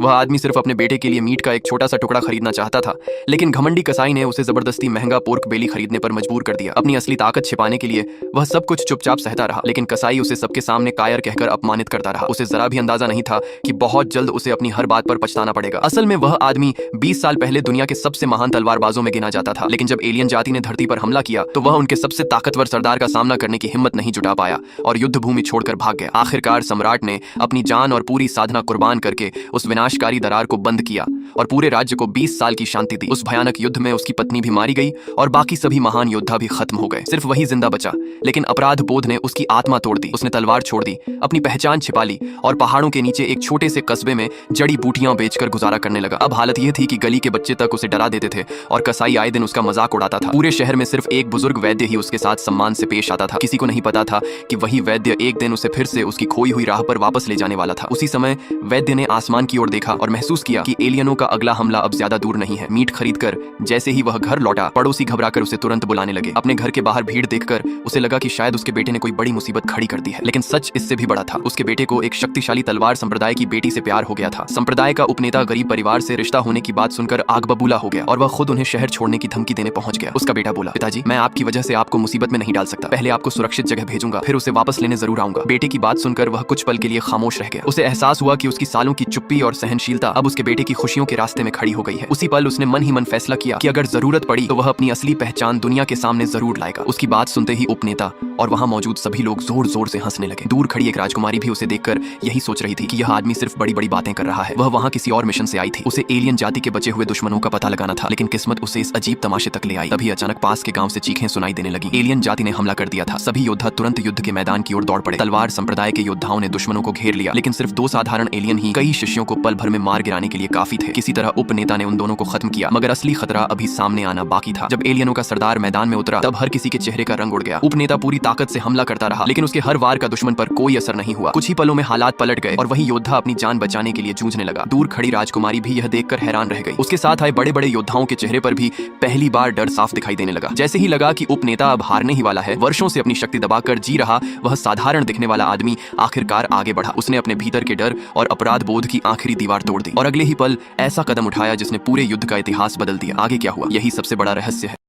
वह आदमी सिर्फ अपने बेटे के लिए मीट का एक छोटा सा टुकड़ा खरीदना चाहता था, लेकिन घमंडी कसाई ने उसे जबरदस्ती महंगा पोर्क बेली खरीदने पर मजबूर कर दिया। अपनी असली ताकत छिपाने के लिए वह सब कुछ चुपचाप सहता रहा, लेकिन कसाई उसे सबके सामने कायर कहकर अपमानित करता रहा। उसे जरा भी अंदाजा नहीं था कि बहुत जल्द उसे अपनी हर बात पर पछताना पड़ेगा। असल में वह आदमी 20 साल पहले दुनिया के सबसे महान तलवारबाजों में गिना जाता था, लेकिन जब एलियन जाति ने धरती पर हमला किया तो वह उनके सबसे ताकतवर सरदार का सामना करने की हिम्मत नहीं जुटा पाया और युद्ध भूमि छोड़कर भाग गया। आखिरकार सम्राट ने अपनी जान और पूरी साधना कुर्बान करके उस विनाशकारी दरार को बंद किया और पूरे राज्य को 20 साल की शांति दी। उस भयानक युद्ध में उसकी पत्नी भी मारी गई और बाकी सभी महान योद्धा भी खत्म हो गए। सिर्फ वही जिंदा बचा, लेकिन अपराध बोध ने उसकी आत्मा तोड़ दी। उसने तलवार छोड़ दी, अपनी पहचान छिपा ली और पहाड़ों के नीचे एक छोटे से कस्बे में जड़ी बूटियां बेचकर गुजारा करने लगा। अब हालत यह थी कि गली के बच्चे तक उसे डरा देते थे और कसाई आए दिन उसका मजाक उड़ाता था। पूरे शहर में सिर्फ एक बुजुर्ग वैद्य ही उसके साथ सम्मान से पेश आता था। किसी को नहीं पता था कि वही वैद्य एक दिन उसे फिर से उसकी खोई हुई राह पर वापस ले जाने वाला था। उसी समय वैद्य ने आसमान की ओर देखा और महसूस किया कि एलियनों का अगला हमला अब ज्यादा दूर नहीं है। मीट खरीदकर जैसे ही वह घर लौटा, पड़ोसी घबराकर उसे तुरंत बुलाने लगे। अपने घर के बाहर भीड़ देखकर उसे लगा कि शायद उसके बेटे ने कोई बड़ी मुसीबत खड़ी कर दी है, लेकिन सच इससे भी बड़ा था। उसके बेटे को एक शक्तिशाली तलवार संप्रदाय की बेटी से प्यार हो गया था। संप्रदाय का उपनेता गरीब परिवार से रिश्ता होने की बात सुनकर आग बबूला हो गया और वह खुद उन्हें शहर छोड़ने की धमकी देने पहुंच गया। उसका बेटा बोला, पिताजी, मैं आपकी वजह से आपको मुसीबत में नहीं डाल सकता। पहले आपको सुरक्षित जगह भेजूंगा, फिर उसे वापस लेने जरूर आऊंगा। बेटे की बात सुनकर वह कुछ पल के लिए खामोश रह गया। उसे एहसास हुआ कि उसकी सालों की चुप्पी और सहनशीलता अब उसके बेटे की खुशियों के रास्ते में खड़ी हो गई है। उसी पल उसने मन ही मन फैसला किया कि अगर जरूरत पड़ी तो वह अपनी असली पहचान दुनिया के सामने जरूर लाएगा। उसकी बात सुनते ही उपनेता और वहां मौजूद सभी लोग जोर जोर से हंसने लगे। दूर खड़ी एक राजकुमारी भी उसे देखकर यही सोच रही थी कि यह आदमी सिर्फ बड़ी बड़ी बातें कर रहा है। वह वहां किसी और मिशन से आई थी। उसे एलियन जाति के बचे हुए दुश्मनों का पता लगाना था, लेकिन किस्मत उसे इस अजीब तमाशे तक ले आई। तभी अचानक पास के गांव से चीखें सुनाई देने लगी। एलियन जाति ने हमला कर दिया था। सभी योद्धा तुरंत युद्ध के मैदान की ओर दौड़ पड़े। तलवार संप्रदाय के योद्धाओं ने दुश्मनों को घेर लिया, लेकिन सिर्फ 2 साधारण एलियन ही कई शिष्यों को पल भर में मार गिराने के लिए काफी थे। किसी तरह उपनेता ने उन दोनों को खत्म किया, मगर असली खतरा अभी सामने आना बाकी था। जब एलियनों का सरदार मैदान में उतरा तब हर किसी के चेहरे का रंग उड़ गया। उपनेता पूरी ताकत से हमला करता रहा, लेकिन उसके हर वार का दुश्मन पर कोई असर नहीं हुआ। कुछ ही पलों में हालात पलट गए और वही योद्धा अपनी जान बचाने के लिए जूझने लगा। दूर खड़ी राजकुमारी भी यह देखकर हैरान रह गई। उसके साथ आए बड़े बड़े योद्धाओं के चेहरे पर भी पहली बार डर साफ दिखाई देने लगा। जैसे ही लगा कि उपनेता अब हारने ही वाला है, वर्षों से अपनी शक्ति दबाकर जी रहा वह साधारण दिखने वाला आदमी आखिरकार आगे बढ़ा। उसने अपने भीतर के डर और अपराध बोध की आखिरी दीवार तोड़ दी और अगले ही पल ऐसा कदम उठाया जिसने पूरे युद्ध का इतिहास बदल दिया। आगे क्या हुआ, यही सबसे बड़ा रहस्य है।